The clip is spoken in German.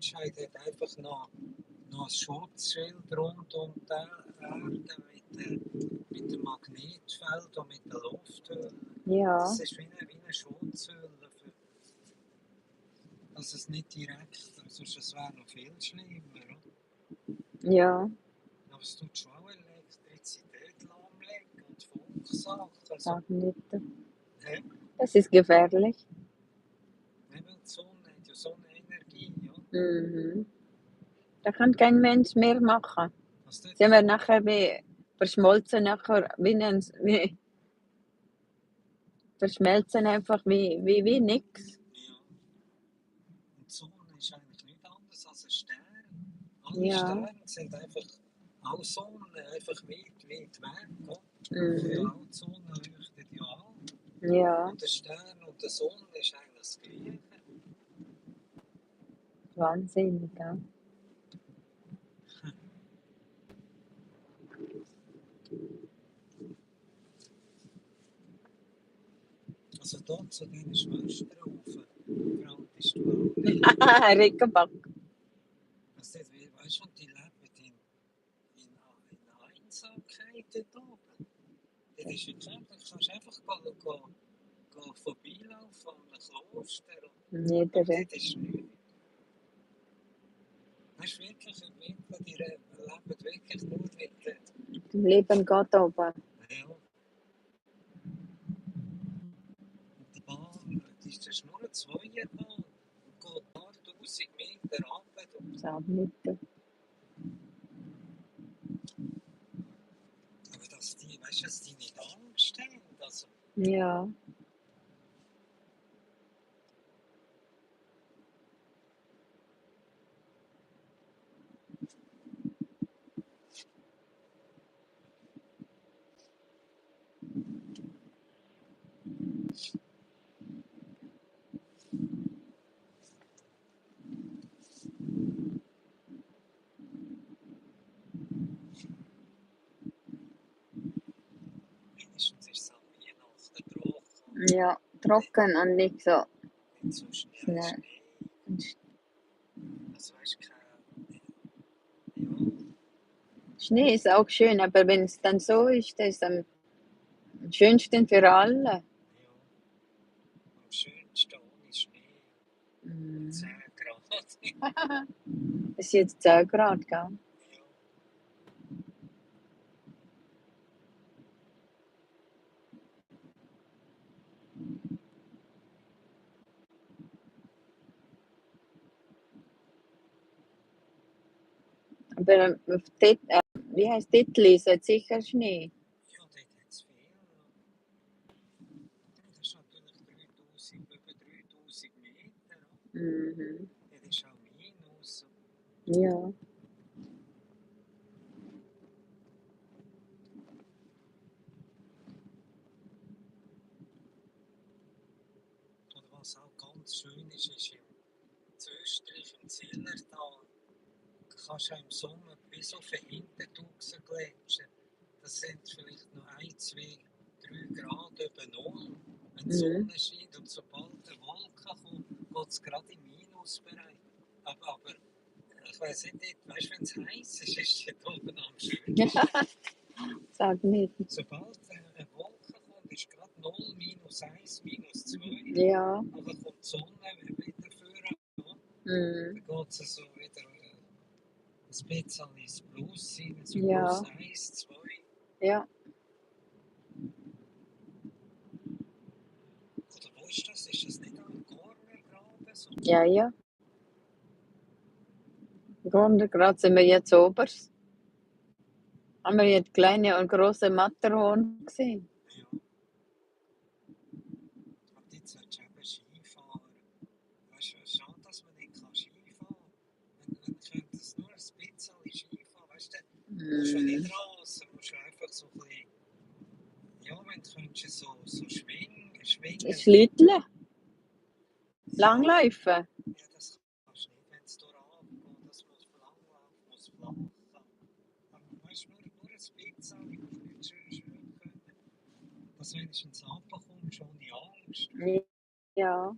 Menschheit hat einfach noch ein Schutzschild rund um die Erde mit dem Magnetfeld und mit der Lufthülle. Ja, Das ist wie eine Schutzhülle, dass es nicht direkt, sonst es wäre noch viel schlimmer. Oder? ja, Aber es tut schon auch Elektrizität lahmlegen und Funksachen. Also, sag nicht. ja, Das ist gefährlich. eben die Sonne hat ja Sonnenenergie. Ja. Mhm. Da kann kein Mensch mehr machen. Was dort Sind wir nachher wie verschmolzen, nachher wie verschmelzen einfach wie nix. Ja. Und die Sonne ist eigentlich nichts anderes als ein Stern. Alle Ja. Sterne sind einfach auch Sonnen, einfach weit weg. Oder? Mhm. Auch die Sonne leuchtet ja an. Ja, Und der Stern und die Sonne ist eigentlich das Gleiche. wahnsinnig, ja. Also dort zu diesen Schwestern rauf, brauchst du auch nicht. Rickenback. Also dort, weißt du, die leben in Einsamkeit dort oben. Das ist wirklich, du kannst einfach vorbeilaufen an einem Kloster. Und Niedere. dort ist nichts. Weißt du, wirklich, im Winter, die leben wirklich nur mit Dem Leben Gott oben. ja. Und die Bahn, das ist nur eine Zweierbahn und geht ein paar 1000 Meter runter. Sag nicht. Aber dass die, weißt du, dass die nicht Angst haben. Also, Ja. wenigstens ist es an Weihnachten trocken. Ja, trocken und nicht so Nicht so schnell schnell. Schnee. Also weißt du, ja, Schnee ist auch schön, aber wenn es dann so ist, das ist am schönsten für alle. ja. Am schönsten ohne Schnee. Mhm. 10 Grad. Es ist jetzt 10 Grad, gell? Ja. Aber wie heißt Dittlis? Hat sicher Schnee. Ja, dort hat es viel. Das ist natürlich 3000, über 3000 Meter. Mhm. Das ist auch Minus. Ja. Und was auch ganz schön ist, ist in Österreich im Zillertal. Kannst du im Sommer bis auf den Hintertuxen gletschen. Das sind vielleicht noch 1, 2, 3 Grad über Null, wenn die Sonne scheint. Und sobald die Wolken kommen, geht es gerade im Minusbereich. Aber ich weiss nicht, weißt du, wenn es heiß ist, ist es dort oben am schönsten. Sag nicht. Sobald eine Wolke kommt, ist gerade 0, -1, -2. Ja. Aber kommt die Sonne wieder vor. Mhm. Dann geht es so wieder ein bisschen ins Plus rein, so Ja. +1, 2. Ja. Oder wo ist das? Ist das nicht am Corner gerade so? Ja, ja. Gerade sind wir jetzt oberst. Haben wir jetzt kleine und große Matterhorn gesehen. Ja. Und jetzt willst du eben Skifahren. Weißt du, schade, dass man nicht Skifahren kann. Wenn könntest nur ein bisschen Skifahren, weißt du, musst du nicht rasen, musst du einfach so ein bisschen, ja, wenn du könntest so schwingen. Schlittle. Langläufen. Ja, das kannst du nicht, wenn es durch abgeht. Das muss langlaufen, muss flachen. Aber weißt du, nur ein bisschen, ich muss nicht schön können. Dass du wenigstens runterkommst ohne Angst. Ja.